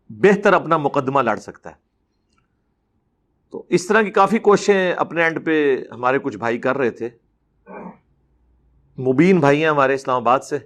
بہتر اپنا مقدمہ لڑ سکتا ہے. تو اس طرح کی کافی کوششیں اپنے اینڈ پہ ہمارے کچھ بھائی کر رہے تھے. مبین بھائی ہیں ہمارے اسلام آباد سے،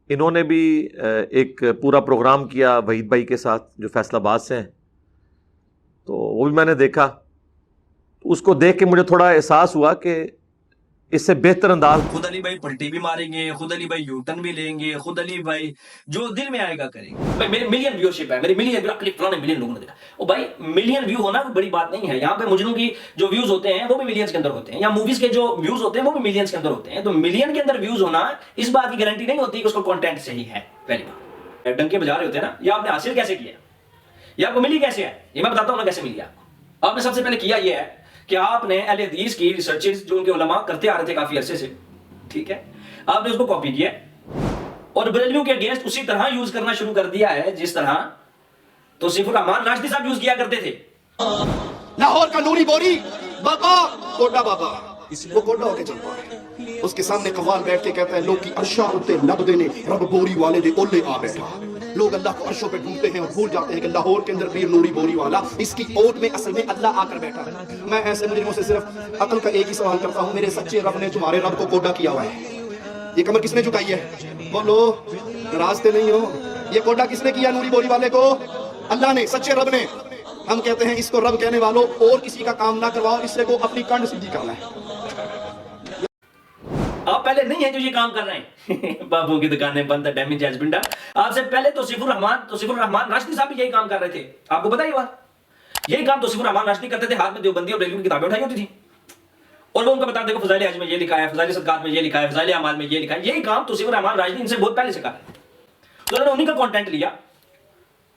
انہوں نے بھی ایک پورا پروگرام کیا وحید بھائی کے ساتھ جو فیصل آباد سے ہیں. تو وہ بھی میں نے دیکھا، اس کو دیکھ کے مجھے تھوڑا احساس ہوا کہ اس سے بہتر انداز خود علی بھائی پلٹی بھی ماریں گے، خود علی بھائی یوٹن بھی لیں گے، خود علی بھائی جو دل میں آئے گا کریں گے. میرے ملین ویورشپ ہے، میرے ملین فلانے ملین لوگوں نے دیکھا. او بھائی ملین ویو ہونا کوئی بڑی بات نہیں ہے. یہاں پہ مجرموں کی جو ویوز ہوتے ہیں وہ بھی ملینز کے اندر ہوتے ہیں، یا موویز کے جو ویوز ہوتے ہیں وہ بھی ملینز کے اندر ہوتے ہیں. تو ملین کے اندر ویوز ہونا اس بات کی گارنٹی نہیں ہوتی کہ اس کو کنٹینٹ صحیح ہے. پہلی بات ڈنکے بجا رہے ہوتے ہیں نا، یہ آپ نے حاصل کیسے کیا، یہ آپ کو ملی کیسے ہے، یہ میں بتاتا ہوں نا کیسے ملی. آپ نے سب سے پہلے کیا یہ ہے کہ آپ نے اہل حدیث کی ریسرچز جو ان کے علماء کرتے آ رہے تھے کافی عرصے سے، ٹھیک ہے، آپ نے اس کو کاپی کیا اور بریلویوں کے اگینسٹ اسی طرح یوز کرنا شروع کر دیا ہے جس طرح توصیف الرحمان راشدی صاحب یوز کیا کرتے تھے. لاہور کا نوری بوری بابا کوڈا بابا وہ کوڈا ہو کے چلتا ہے، اس کے سامنے قوال بیٹھ کے کہتا ہے لوگ کی عرشاں اتے لب دینے رب بوری والے دے اولے آ بیٹھا. لوگ اللہ کو عرشوں پہ ڈھونڈتے ہیں اور بھول جاتے ہیں کہ لاہور کے اندر پیر نوری بوری والا اس کی اوٹ میں اصل میں اللہ آ کر بیٹھا ہے. میں ایسے مجرموں سے صرف عقل کا ایک ہی سوال کرتا ہوں، میرے سچے رب نے تمہارے رب کو کوڈا کیا ہوا ہے، یہ کمر کس نے جھکائی ہے؟ بولو، راستے نہیں ہو. یہ کوڈا کس نے کیا نوری بوری والے کو؟ اللہ نے، سچے رب نے. ہم کہتے ہیں اس کو رب کہنے والوں اور کسی کا کام نہ کرواؤ، اس سے کو اپنی کنڈ سیدھی کرنا ہے. آپ پہلے نہیں ہیں جو یہ کام کر رہے ہیں. بابوں کی دکانیں بند، ڈیمیج ایز بن ڈن. آپ سے پہلے توصیف الرحمان راشدی صاحب بھی یہی کام کر رہے تھے. آپ کو پتہ ہی بات، یہی کام توصیف الرحمان راشدی کرتے تھے. ہاتھ میں دیوبندی اور بریلوی کی کتابیں اٹھائی ہوتی تھی اور وہ ان کو بتاتے کہ فضائل حج میں یہ لکھا ہے، فضائل صدقات میں یہ لکھا ہے، فضائل اعمال میں یہ لکھا ہے. یہی کام توصیف الرحمان راشدی ان سے بہت پہلے سے کر رہے تھے. تو انہوں نے انہی کا کانٹینٹ لیا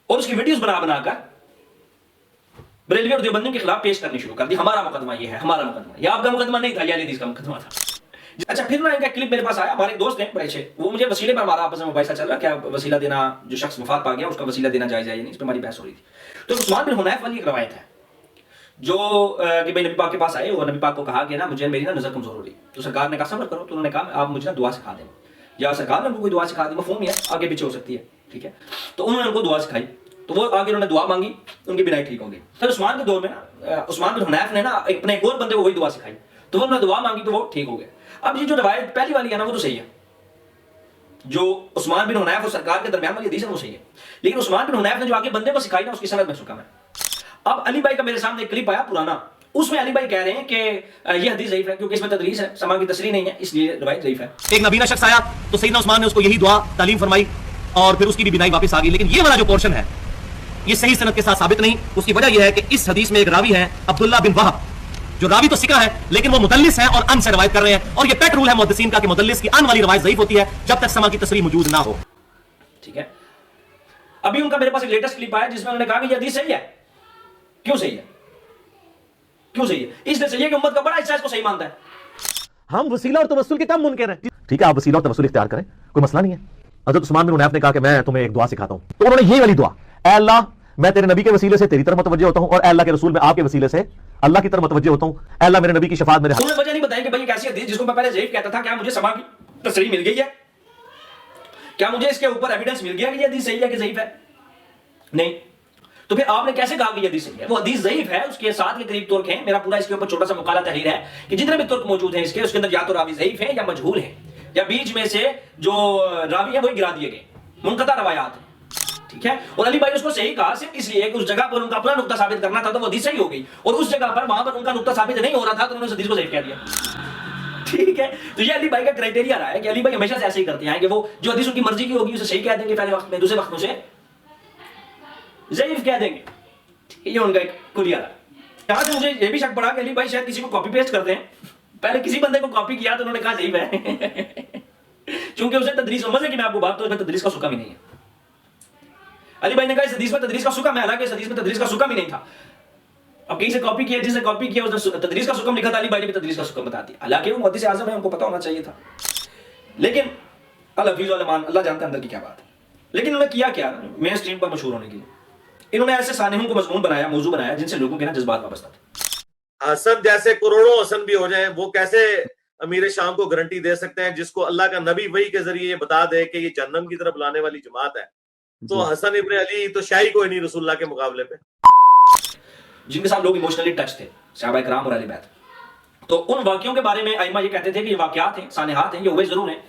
اور اس کی ویڈیوز بنا کر بریلوی اور دیوبندیوں کے خلاف پیش کرنی شروع کر دی. ہمارا مقدمہ یہ ہے، ہمارا مقدمہ. یہ آپ کا مقدمہ نہیں تھا، یہ حدیث کا مقدمہ تھا. اچھا پھر نا ان کا کلپ میرے پاس آیا. ہمارے دوست ہیں بڑے اچھے، وہ مجھے وسیلے پر ہمارا آپس میں مباحثہ چل رہا، کیا وسیلہ دینا، جو شخص وفات پا گیا اس کا وسیلہ دینا جائز ہے یا نہیں، اس پہ ہماری بحث ہو رہی تھی. تو عثمان بن حنیف والی ایک روایت ہے جو کہ بھائی نبی پاک کے پاس آئے اور نبی پاک کو کہا کہ نا مجھے میری نا نظر کمزور ہو رہی. تو سرکار نے کہا صبر کرو. تو انہوں نے کہا آپ مجھے نا دعا سکھا دیں. یا سرکار نے کوئی دعا سکھا دی، مفہوم ہے آگے پیچھے ہو سکتی ہے، ٹھیک ہے. تو انہوں نے ان کو دعا سکھائی، تو وہ آگے انہوں نے دعا مانگی، ان کی بینائی ٹھیک ہو گئی. پھر عثمان کے دور میں نا عثمان بن حنیف نے نا اپنے ایک اور بندے کو وہی دعا سکھائی، تو انہوں نے دعا مانگی تو وہ ٹھیک ہو گیا. اب یہ جو روایت پہلی والی ہے نا وہ تو صحیح ہے، جو عثمان بن حنیف اور سرکار کے درمیان والی حدیث ہے وہ صحیح ہے. لیکن عثمان بن حنیف نے جو آگے بندے کو سکھائی نا اس کی سند میں سکم ہے. اب علی بھائی کا میرے سامنے ایک کلپ آیا پرانا، اس میں علی بھائی کہہ رہے ہیں کہ یہ حدیث ضعیف ہے کیونکہ اس میں تدریس ہے، سما کی تصریح نہیں ہے، اس لیے روایت ضعیف ہے. ایک نبینا شخص آیا تو سیدنا عثمان نے اس کو یہی دعا تعلیم فرمائی اور پھر اس کی بھی بینائی واپس آ گئی. لیکن یہ والا جو پورشن ہے یہ صحیح سند کے ساتھ ثابت نہیں. اس کی وجہ یہ ہے کہ اس حدیث میں ایک راوی ہے عبداللہ بن وہب، جو راوی تو سکا ہے لیکن وہ مدلس ہے اور ان سے روایت کر رہے ہیں. اور یہ پیٹ رول ہے محدثین کا کہ مدلس کی ان والی روایت ضعیف ہوتی ہے جب تک سما کی تصریح موجود نہ ہو. ٹھیک ہے. ابھی ان کا میرے پاس ایک لیٹسٹ کلپ آیا جس میں انہوں نے کہا کہ یہ حدیث صحیح ہے. کیوں صحیح ہے؟ کیوں صحیح ہے؟ اس لیے صحیح ہے کہ امت کا بڑا حصہ اس کو صحیح مانتا ہے. ہم وسیلہ اور توسل کے کم منکر ہیں. ٹھیک ہے، آپ وسیلہ اور توسل اختیار کریں، کوئی مسئلہ نہیں ہے. حضرت عثمان بن حنیف نے کہا کہ میں تمہیں ایک دعا سکھاتا ہوں. تو انہوں نے یہ والی دعا، اے اللہ میں تیرے نبی کے وسیلے سے تیری طرف متوجہ ہوتا ہوں اور اے اللہ کے رسول میں آپ کے وسیلے سے اللہ کی طرف متوجہ ہوتا ہوں. اے اللہ میرے نبی کی شفاعت میرے انہوں نے وجہ نہیں بتائی کہ بھائی کیسی حدیث جس کو میں پہلے ضعیف کہتا تھا، کیا مجھے سما کی تصریح مل گئی ہے؟ کیا مجھے اس کے اوپر ایویڈنس مل گیا کہ یہ حدیث صحیح ہے کہ ضعیف ہے؟ نہیں. تو پھر آپ نے کیسے کہا کہ یہ حدیث صحیح ہے؟ وہ حدیث ضعیف ہے، اس کے ساتھ کے قریب ترک ہیں. میرا پورا اس کے اوپر چھوٹا سا مقالہ تحریر ہے کہ جتنے بھی ترک موجود ہیں اس کے اندر یا تو راوی ضعیف ہیں یا مجہول ہیں، یا بیچ میں سے جو راوی ہیں وہی گرا دیے گئے، منقطع روایات ہیں. ٹھیک ہے. اور علی بھائی نے اس کو صحیح کہا صرف اس لیے کہ اس جگہ پر ان کا اپنا نقطہ ثابت کرنا تھا تو وہ حدیث صحیح ہو گئی، اور اس جگہ پر وہاں پر ان کا نقطہ ثابت نہیں ہو رہا تھا تو انہوں نے اس حدیث کو ضعیف کہہ دیا. ٹھیک ہے. تو یہ علی بھائی کا کرائٹیریا رہا ہے کہ علی بھائی ہمیشہ سے ایسے ہی کرتے ہیں کہ وہ جو حدیث ان کی مرضی کی ہوگی اسے صحیح کہہ دیں گے پہلے وقت میں، دوسرے وقت میں اسے ضعیف کہہ دیں گے. یہ ان کا ایک کلیہ ہے. یہاں سے مجھے یہ بھی شک پڑا کہ علی بھائی شاید کسی کو کاپی پیسٹ کرتے ہیں. پہلے کسی بندے کو کاپی کیا تو انہوں نے کہا ضعیف ہے چونکہ اسے تدریس مزے کی میں آپ کو بات تو اس میں تدریس کا سکم ہی نہیں ہے. علی بھائی نے کہا اس حدیث میں تدریس کا سکم ہے، حالانکہ اس حدیث میں تدریس کا سکم ہی نہیں تھا. اب کہیں سے کاپی کیا، جس نے کاپی کیا اس نے تدریس کا سکم لکھا تھا، علی بھائی نے بھی تدریس کا سکم بتا دیا، حالانکہ وہ محدث اعظم ہے، ان کو پتہ ہونا چاہیے تھا. لیکن الحفیظ علمان اللہ جانتا ہے اندر کی کیا بات ہے. لیکن انہوں نے کیا کیا مین اسٹریم پر مشہور ہونے کے لیے انہوں نے ایسے سانحوں کو مضمون بنایا، موضوع بنایا جن سے لوگوں کے نا جذبات وابستہ تھے. حسن جیسے کروڑوں حسن بھی ہو جائیں، وہ کیسے امیر شام کو گارنٹی دے سکتے ہیں جس کو اللہ کا نبی وحی کے ذریعے یہ بتا دے کہ یہ جہنم کی طرف لانے والی جماعت ہے؟ تو حسن ابن علی تو شاہی کوئی نہیں رسول اللہ کے مقابلے پہ. جن کے ساتھ لوگ ایموشنلی ٹچ تھے صحابہ کرام اور اہل بیت. تو ان واقعوں کے بارے میں ائمہ یہ کہتے تھے کہ یہ واقعات ہیں، سانحات ہیں، یہ ہوئے ضرور ہیں،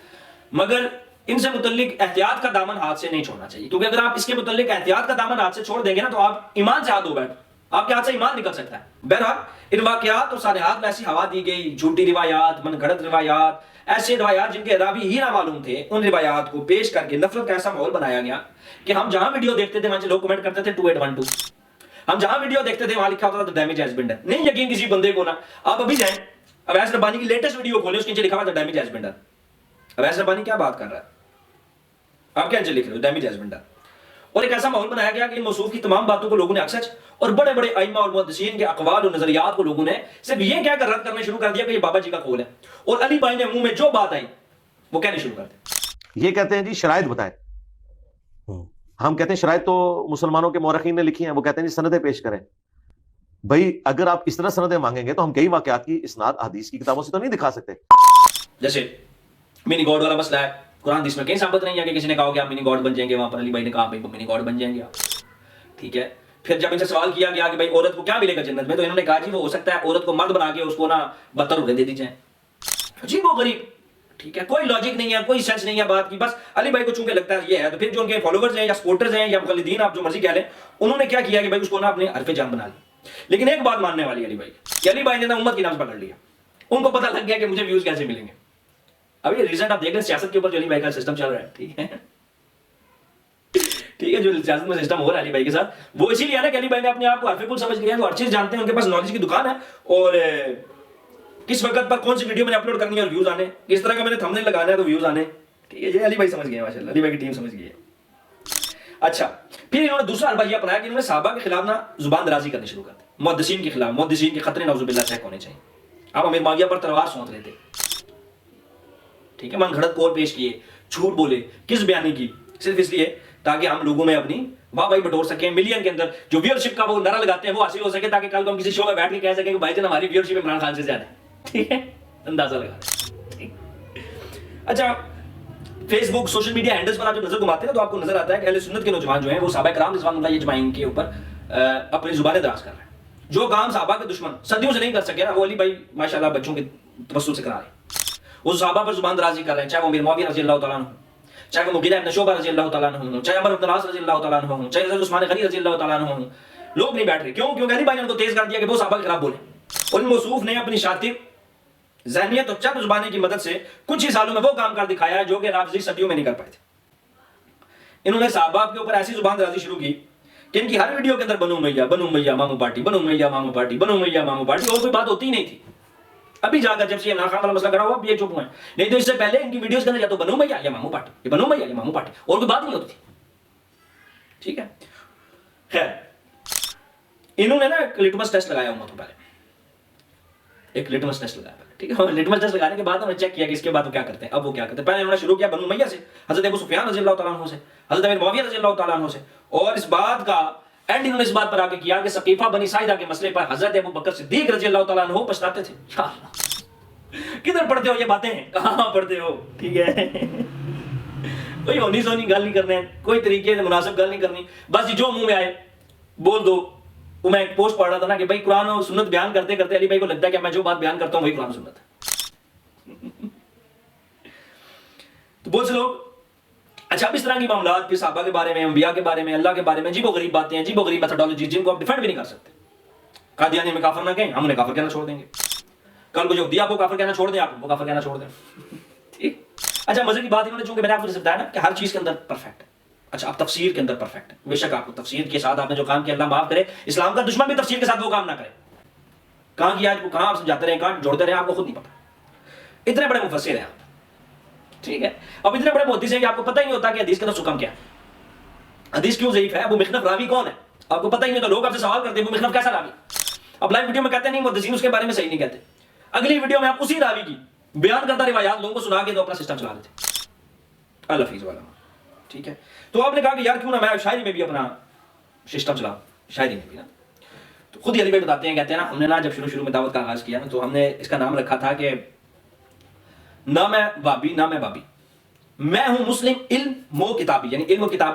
مگر ان سے متعلق احتیاط کا دامن ہاتھ سے نہیں چھوڑنا چاہیے، کیونکہ اگر آپ اس کے متعلق احتیاط کا دامن ہاتھ سے چھوڑ دیں گے نا تو آپ ایمان سے ہاتھ دھو بیٹھ، آپ کے ہاتھ سے ایمان نکل سکتا ہے. بہرحال ان واقعات اور سانحات میں ایسی ہوا دی گئی، جھوٹی روایات، من گھڑت روایات، ایسے روایات جن کے راوی ہی نہ معلوم تھے، ان روایات کو پیش کر کے نفرت کا ایسا ماحول بنایا گیا کہ ہم جہاں ویڈیو دیکھتے تھے وہاں سے لوگ کمنٹ کرتے تھے 2812، ہم جہاں ویڈیو دیکھتے تھے وہاں لکھا ہوتا تھا ڈیمیج ہیز بین ڈن. نہیں یقین کسی بندے کو نا، آپ ابھی جائیں اویس ربانی کی لیٹسٹ ویڈیو کھولیں، اس کے نیچے لکھا ہوا تھا damage has been done. Owais Rabbani کیا بات کر رہا ہے، آپ کیا نیچے لکھ رہے ہو ڈیمیج ہیز بین ڈن. اور ایک ایسا ماحول بنایا گیا کہ موصوف کی تمام باتوں کو لوگوں نے اکسچ، اور بڑے بڑے ائمہ اور محدثین کے اقوال اور نظریات کو لوگوں نے صرف یہ کہہ کر رد کرنا شروع کر دیا کہ یہ بابا جی کا قول ہے، اور علی بھائی نے منہ میں جو بات آئی وہ کہنے شروع کر دیا. یہ کہتے ہیں جی شرائط بتائیں. ہم کہتے ہیں شرائط تو مسلمانوں کے مورخین نے لکھی ہیں، وہ کہتے ہیں جی سندیں پیش کریں. بھائی اگر آپ اس طرح سندیں مانگیں گے تو ہم کئی واقعات کی اسناد حدیث کی کتابوں سے تو نہیں دکھا سکتے. جیسے منی گاڈ والا مسئلہ ہے، قرآن حدیث میں کہیں ثابت نہیں ہے کہ کسی نے کہا کہ آپ منی گاڈ بن جائیں گے، وہاں پر علی بھائی نے کہا بھائی وہ منی گاڈ بن جائیں گے آپ. ٹھیک ہے، پھر جب ان سے سوال کیا گیا کہ بھائی عورت کو کیا ملے گا جنت میں، تو انہوں نے کہا جی وہ ہو سکتا ہے عورت کو مرد بنا کے اس کو نا 72 روپے دے دی جائیں. عجیب و غریب. ٹھیک ہے، کوئی لاجک نہیں ہے، کوئی سینس نہیں ہے بات کی، بس علی بھائی کو چونکہ لگتا ہے یہ ہے، تو پھر جو ان کے فالوورز ہیں یا سپورٹرز ہیں یا مقلدین، آپ جو مرضی کہہ لیں، انہوں نے کیا کیا کہ بھائی اس کو نا اپنے حرف جان بنا لیا. لیکن ایک بات ماننے والی علی بھائی کہ علی بھائی نے نا امت کی نبض پکڑ لیا، ان کو پتہ لگ گیا کہ مجھے ویوز کیسے ملیں گے. اب یہ ریزنٹ آپ دیکھ لیں سیاست کے اوپر جو علی بھائی کا سسٹم چل رہا ہے. ٹھیک ہے، ٹھیک ہے، جو سیاست میں سسٹم ہو رہا ہے علی بھائی کے ساتھ، وہ اسی لیے ہے نا کہ علی بھائی نے اپنے آپ کو حرف کل سمجھ لیا ہے، وہ ہر چیز جانتے ہیں، ان کے پاس نالج کی دکان ہے، اور کس وقت پر کون سی ویڈیو میں نے اپلوڈ کرنی ہے اور ویوز آنے، کس طرح کا میں نے تھمبنیل لگانا ہے تو ویوز آنے. ٹھیک ہے، یہ علی بھائی سمجھ گئے، ماشاءاللہ علی بھائی کی ٹیم سمجھ گئی ہے. اچھا، پھر انہوں نے دوسرا حربہ یہ اپنایا کہ انہوں نے صحابہ کے خلاف نا زبان درازی کرنی شروع کر دی، محدثین کے خلاف، محدثین کے خطرے نعوذ باللہ چیک ہونے چاہیے. آپ امیر معاویہ پر تلوار سونت لیتے، ٹھیک ہے، من گھڑت قول پیش کیے، جھوٹ بولے، کس بیانی کی، صرف اس لیے تاکہ ہم لوگوں میں اپنی واہ بھائی بٹور سکیں، ملین کے اندر جو ویورشپ کا وہ نعرہ لگاتے ہیں وہ حاصل ہو سکے، تاکہ کل کو ہم کسی شو میں بیٹھ کے کہہ سکیں کہ بھائی جان ہماری ویورشپ عمران خان سے زیادہ ہے. ٹھیک ہے، اندازہ لگا. اچھا، فیس بک، سوشل میڈیا ہینڈلز پر آپ جب نظر گھماتے ہیں تو آپ کو نظر آتا ہے کہ اہل سنت کے نوجوان جو ہیں وہ صحابہ کرام رضوان اللہ اجمعین کے اوپر اپنی زبانیں دراز کر رہے ہیں. جو کام صحابہ کے دشمن صدیوں سے نہیں کر سکے نا، وہ علی بھائی ماشاءاللہ بچوں کے توسل سے کرا رہے ہیں. وہ صحابہ پر زبان درازی کر رہے ہیں، چاہے وہ امیر معاویہ رضی اللہ تعالیٰ عنہ، چاہے وہ مغیرہ ابن شعبہ رضی اللہ تعالیٰ عنہ، چاہے عمر بن العاص رضی اللہ تعالیٰ عنہ، چاہے حضرت عثمان غنی رضی اللہ تعالیٰ عنہ. لوگ نہیں بیٹھ رہے، کیوں؟ کیونکہ علی بھائی نے ان کو تیز کر دیا کہ وہ صحابہ کے خلاف بولیں. اور ان موصوف نے اپنی شاطر ذہنیت اور چند زبانی کی مدد سے کچھ ہی سالوں میں وہ کام کر دکھایا ہے جو کہ رافضی صدیوں میں نہیں کر پائے تھے. انہوں نے صحابہ کے اوپر ایسی زبان درازی شروع کی کہ ان کی ہر ویڈیو کے اندر بنو میاں مامو پارٹی، بنو میاں مامو پارٹی، بنو میاں مامو پارٹی، اور کوئی بات ہوتی ہی نہیں تھی. ابھی جا کر جب سے عمران خان والا مسئلہ کرا ہوا اب یہ چپ ہوئے ہیں، نہیں تو اس سے پہلے ان کی ویڈیوز کے اندر یا تو بنو میاں یا مامو پارٹی، یہ بنو میاں یا مامو پارٹی، اور کوئی بات نہیں ہوتی تھی. ٹھیک ہے، خیر انہوں نے نا ایک لٹمس ٹیسٹ لگایا امت کو، پہلے ایک لٹمس ٹیسٹ لگایا. ٹھیک ہے، لٹمس ٹیسٹ لگانے کے بعد انہوں نے چیک کیا کہ اس کے بعد وہ کیا کرتے ہیں. اب وہ کیا کرتے ہیں، پہلے انہوں نے شروع کیا بنو امیہ سے، حضرت ابو سفیان رضی اللہ تعالیٰ عنہ سے، حضرت امیر معاویہ رضی اللہ تعالیٰ عنہ سے، اور اس بات کا اینڈ انہوں نے اس بات پر آ کے کیا کہ ثقیفہ بنی ساعدہ کے مسئلے پر حضرت ابو بکر صدیق رضی اللہ تعالیٰ عنہ پچھتاتے تھے. یا اللہ، کدھر پڑھتے ہو یہ باتیں، کہاں پڑھتے ہو؟ ٹھیک ہے، کوئی ہونی سونی گل نہیں کرنے، کوئی طریقے سے مناسب گل نہیں کرنی، بس جو منہ میں آئے بول دو. وہ میں ایک پوسٹ پڑھ رہا تھا نا کہ بھائی قرآن اور سنت بیان کرتے کرتے علی بھائی کو لگتا ہے کہ میں جو بات بیان کرتا ہوں وہی قرآن سنت ہے. تو بہت سے لوگ اچھا اب اس طرح کی معاملات پھر صحابہ کے بارے میں، انبیاء کے بارے میں، اللہ کے بارے میں عجیب و غریب باتیں، عجیب و غریب میتھڈالوجی جن کو آپ ڈیفینڈ بھی نہیں کر سکتے. قادیانی میں کافر نہ کہیں، ہم انہیں کافر کہنا چھوڑ دیں گے. کل کو جو دیا کو کافر کہنا چھوڑ دیں، آپ کو کافر کہنا چھوڑ دیں. ٹھیک. اچھا مزے کی بات انہوں نے چونکہ میں نے آپ کو بتایا نا کہ ہر چیز کے اندر پرفیکٹ ہے. اچھا آپ تفسیر کے اندر پرفیکٹ ہے، بے شک آپ کو تفسیر کے ساتھ آپ نے جو کام کیا اللہ معاف کرے، اسلام کا دشمن بھی تفسیر کے ساتھ وہ کام نہ کرے. کہاں کیا آپ کو، کہاں آپ سمجھاتے رہے، کہاں جوڑتے رہے، آپ کو خود نہیں پتا. اتنے بڑے مفسر ہیں آپ، ٹھیک ہے، اب اتنے بڑے محدث ہیں کہ آپ کو پتہ ہی نہیں ہوتا کہ حدیث کا حکم کیا ہے، حدیث کیوں ضعیف ہے، ابو مخنف راوی کون ہے، آپ کو پتہ ہی نہیں ہوتا. لوگ آپ سے سوال کرتے ہیں ابو مخنف کیسا راوی، اب لائیو ویڈیو میں کہتے نہیں محدثین اس کے بارے میں صحیح نہیں کہتے، اگلی ویڈیو میں آپ اسی راوی کی بیان کرتا روایات لوگوں کو سنا کے تو اپنا سسٹم چلا دیتے. الحفیظ والا، ٹھیک ہے. تو آپ نے کہا کہ یار کیوں نہ میں شاعری میں بھی اپنا سسٹم چلاؤں، شاعری میں بھی نا. تو خود ہی علی بھائی بتاتے ہیں، کہتے ہیں نا ہم نے نا جب شروع میں دعوت کا آغاز کیا نا تو ہم نے اس کا نام رکھا تھا کہ نہ میں بابی نہ میں بابی، میں ہوں مسلم علم و کتابی، یعنی علم و کتاب